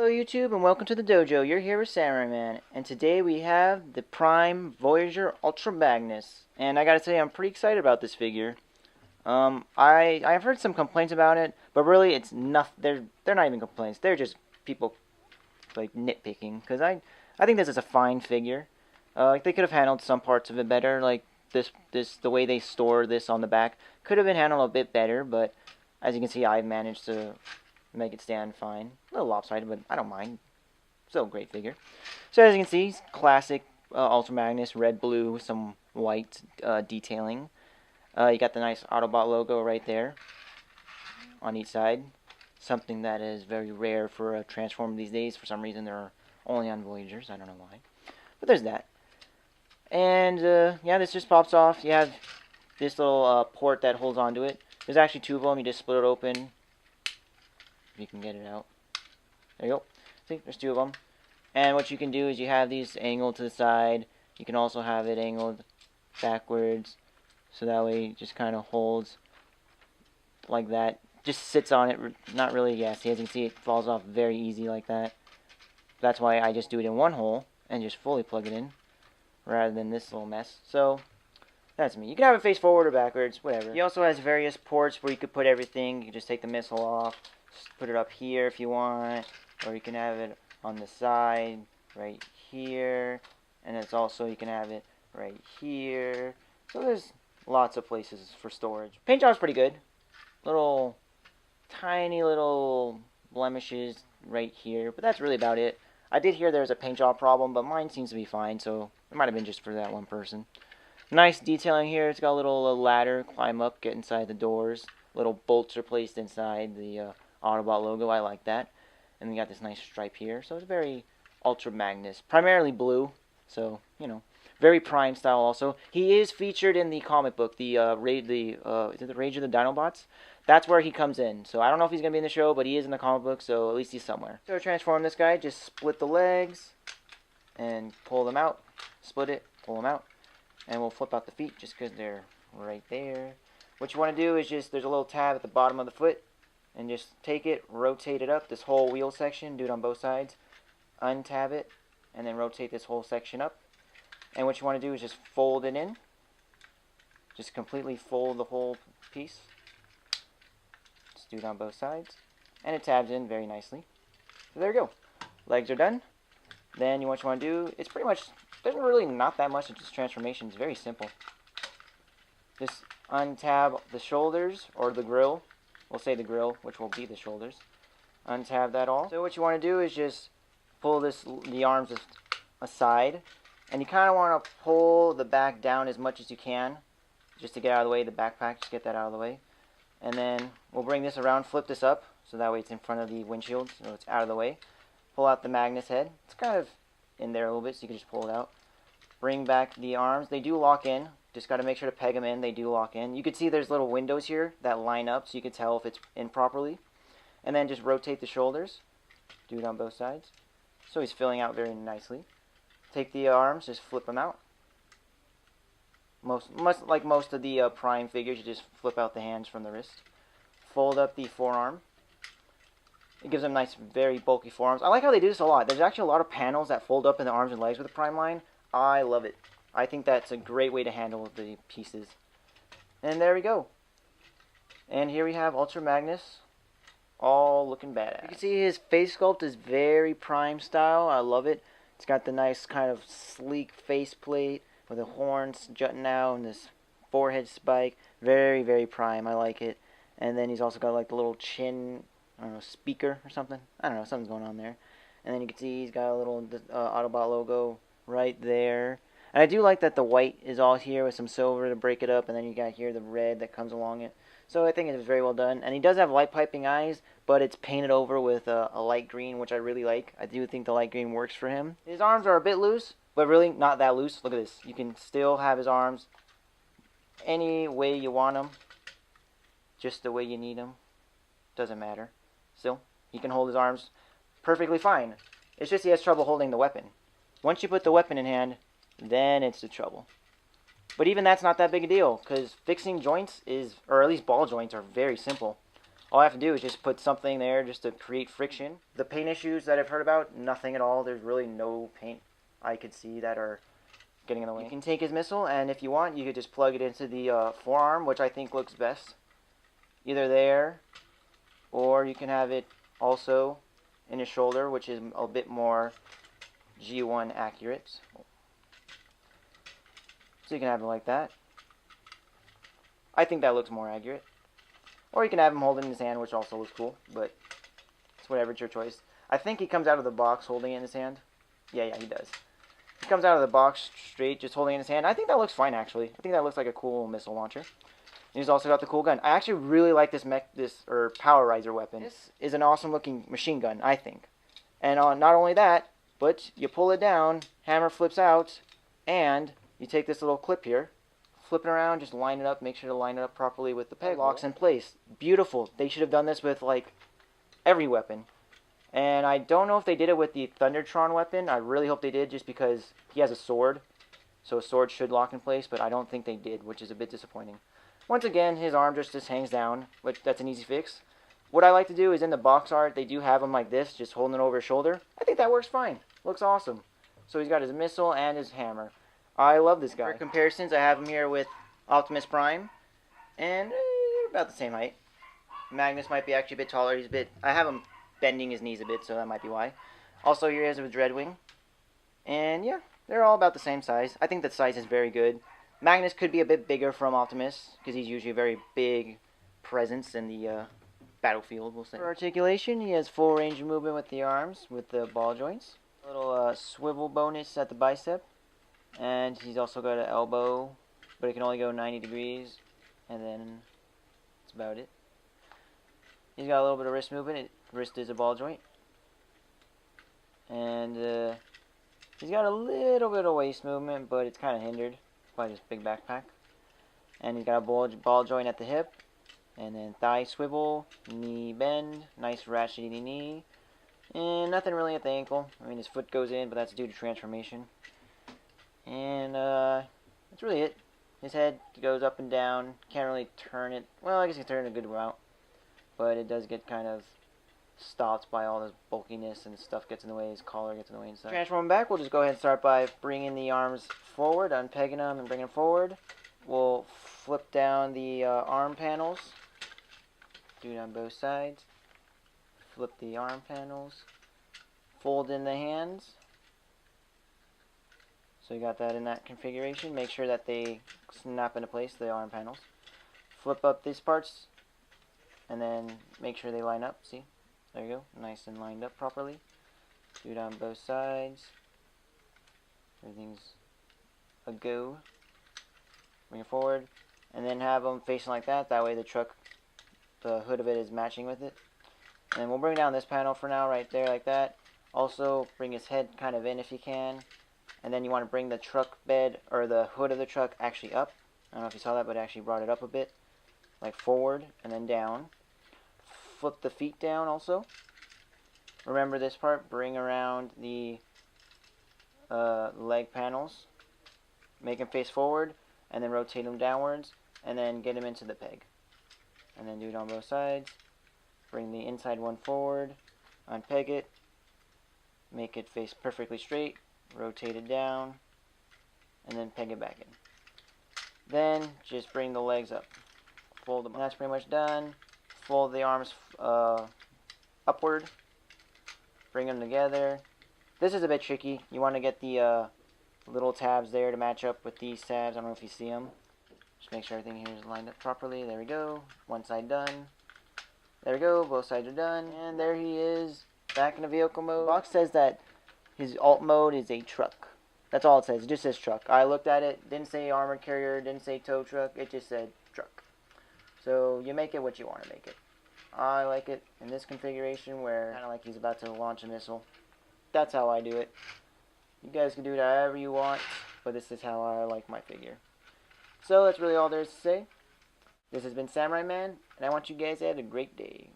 Hello YouTube and welcome to the dojo. You're here with Samurai Man, and today we have the Prime Voyager Ultra Magnus. And I gotta say, I'm pretty excited about this figure. I've heard some complaints about it, but really it's nothing. They're not even complaints. They're just people like nitpicking. Because I think this is a fine figure. Like they could have handled some parts of it better. Like the way they store this on the back could have been handled a bit better. But as you can see, I've managed to make it stand fine. A little lopsided, but I don't mind. Still a great figure. So as you can see, classic Ultra Magnus, red, blue, with some white detailing. You got the nice Autobot logo right there on each side. Something that is very rare for a Transformer these days. For some reason, they're only on Voyagers. I don't know why. But there's that. And yeah, this just pops off. You have this little port that holds onto it. There's actually two of them. You just split it open. If you can get it out. There you go. See, there's two of them. And what you can do is you have these angled to the side. You can also have it angled backwards. So that way it just kind of holds like that. Just sits on it. Not really, yeah, see, as you can see, it falls off very easy like that. That's why I just do it in one hole and just fully plug it in rather than this little mess. So that's me. You can have it face forward or backwards, whatever. He also has various ports where you could put everything. You can just take the missile off. Put it up here if you want, or you can have it on the side right here, and it's also you can have it right here. So there's lots of places for storage. Paint job's pretty good. Little tiny little blemishes right here, but that's really about it. I did hear there's a paint job problem, but mine seems to be fine, so it might have been just for that one person. Nice detailing here. It's got a little ladder, climb up, get inside the doors. Little bolts are placed inside the Autobot logo. I like that. And we got this nice stripe here. So it's very Ultra Magnus. Primarily blue. So, you know, very Prime style also. He is featured in the comic book, is it the Rage of the Dinobots? That's where he comes in. So I don't know if he's going to be in the show, but he is in the comic book, so at least he's somewhere. So to transform this guy, just split the legs and pull them out. Split it, pull them out. And we'll flip out the feet just because they're right there. What you want to do is just, there's a little tab at the bottom of the foot. And just take it, rotate it up, this whole wheel section, do it on both sides. Untab it, and then rotate this whole section up. And what you want to do is just fold it in. Just completely fold the whole piece. Just do it on both sides. And it tabs in very nicely. So there we go. Legs are done. Then what you want to do, it's pretty much, there's really not that much of this transformation. It's very simple. Just untab the shoulders, or the grill. We'll say the grill, which will be the shoulders. Untab that all. So what you want to do is just pull the arms aside. And you kind of want to pull the back down as much as you can. Just to get out of the way, the backpack, just get that out of the way. And then we'll bring this around, flip this up. So that way it's in front of the windshield, so it's out of the way. Pull out the Magnus head. It's kind of in there a little bit, so you can just pull it out. Bring back the arms. They do lock in. Just got to make sure to peg them in. They do lock in. You can see there's little windows here that line up so you can tell if it's in properly. And then just rotate the shoulders. Do it on both sides. So he's filling out very nicely. Take the arms, just flip them out. Like most of the Prime figures, you just flip out the hands from the wrist. Fold up the forearm. It gives them nice, very bulky forearms. I like how they do this a lot. There's actually a lot of panels that fold up in the arms and legs with the Prime line. I love it. I think that's a great way to handle the pieces. And there we go. And here we have Ultra Magnus, all looking badass. You can see his face sculpt is very Prime style. I love it. It's got the nice kind of sleek faceplate with the horns jutting out and this forehead spike. Very, very Prime. I like it. And then he's also got like the little chin, I don't know, speaker or something. I don't know, something's going on there. And then you can see he's got a little Autobot logo right there. And I do like that the white is all here with some silver to break it up, and then you got here the red that comes along it. So I think it's very well done. And he does have light piping eyes, but it's painted over with a light green, which I really like. I do think the light green works for him. His arms are a bit loose, but really not that loose. Look at this. You can still have his arms any way you want them, just the way you need them. Doesn't matter. Still, he can hold his arms perfectly fine. It's just he has trouble holding the weapon. Once you put the weapon in hand, then it's the trouble. But even that's not that big a deal, because fixing joints is, or at least ball joints, are very simple. All I have to do is just put something there just to create friction. The paint issues that I've heard about, nothing at all. There's really no paint I could see that are getting in the way. You can take his missile, and if you want, you could just plug it into the forearm, which I think looks best. Either there, or you can have it also in his shoulder, which is a bit more G1 accurate. So you can have it like that. I think that looks more accurate. Or you can have him hold it in his hand, which also looks cool, but it's whatever, it's your choice. I think he comes out of the box holding it in his hand. Yeah, he does. He comes out of the box straight, just holding it in his hand. I think that looks fine, actually. I think that looks like a cool missile launcher. And he's also got the cool gun. I actually really like this Power Riser weapon. This is an awesome looking machine gun, I think. And not only that, but you pull it down, hammer flips out, and you take this little clip here, flip it around, just line it up, make sure to line it up properly with the peg. Locks in place. Beautiful. They should have done this with, like, every weapon. And I don't know if they did it with the Thundertron weapon. I really hope they did, just because he has a sword. So a sword should lock in place, but I don't think they did, which is a bit disappointing. Once again, his arm just hangs down, which that's an easy fix. What I like to do is in the box art, they do have him like this, just holding it over his shoulder. I think that works fine. Looks awesome. So he's got his missile and his hammer. I love this guy. For comparisons, I have him here with Optimus Prime, and they're about the same height. Magnus might be actually a bit taller. I have him bending his knees a bit, so that might be why. Also, here he is with Dreadwing. And yeah, they're all about the same size. I think the size is very good. Magnus could be a bit bigger from Optimus, because he's usually a very big presence in the battlefield, we'll say. For articulation, he has full range of movement with the arms, with the ball joints. A little swivel bonus at the bicep. And he's also got an elbow, but it can only go 90 degrees, and then that's about it. He's got a little bit of wrist movement. Wrist is a ball joint. And he's got a little bit of waist movement, but it's kind of hindered by this big backpack. And he's got a ball joint at the hip, and then thigh swivel, knee bend, nice ratchety knee, and nothing really at the ankle. I mean, his foot goes in, but that's due to transformation. And that's really it. His head goes up and down. Can't really turn it. Well, I guess you can turn it a good amount, but it does get kind of stopped by all this bulkiness, and stuff gets in the way. His collar gets in the way and stuff. Transform back. We'll just go ahead and start by bringing the arms forward, unpegging them and bringing them forward. We'll flip down the arm panels. Do it on both sides. Flip the arm panels. Fold in the hands. So you got that in that configuration. Make sure that they snap into place, the arm panels. Flip up these parts, and then make sure they line up. See? There you go. Nice and lined up properly. Do it on both sides. Everything's a go. Bring it forward, and then have them facing like that. That way the hood of it is matching with it. And then we'll bring down this panel for now, right there, like that. Also, bring his head kind of in if you can. And then you want to bring the truck bed, or the hood of the truck, actually up. I don't know if you saw that, but it actually brought it up a bit. Like forward, and then down. Flip the feet down also. Remember this part, bring around the leg panels. Make them face forward, and then rotate them downwards, and then get them into the peg. And then do it on both sides. Bring the inside one forward, unpeg it, make it face perfectly straight, rotate it down, and then peg it back in. Then just bring the legs up, fold them. And that's pretty much done. Fold the arms upward, bring them together. This is a bit tricky. You want to get the little tabs there to match up with these tabs. I don't know if you see them. Just make sure everything here is lined up properly. There we go. One side done. There we go. Both sides are done. And there he is, back in the vehicle mode. The box says that his alt mode is a truck. That's all it says. It just says truck. I looked at it. Didn't say armored carrier. Didn't say tow truck. It just said truck. So you make it what you want to make it. I like it in this configuration where kind of like he's about to launch a missile. That's how I do it. You guys can do it however you want, but this is how I like my figure. So that's really all there is to say. This has been Samurai Man, and I want you guys to have a great day.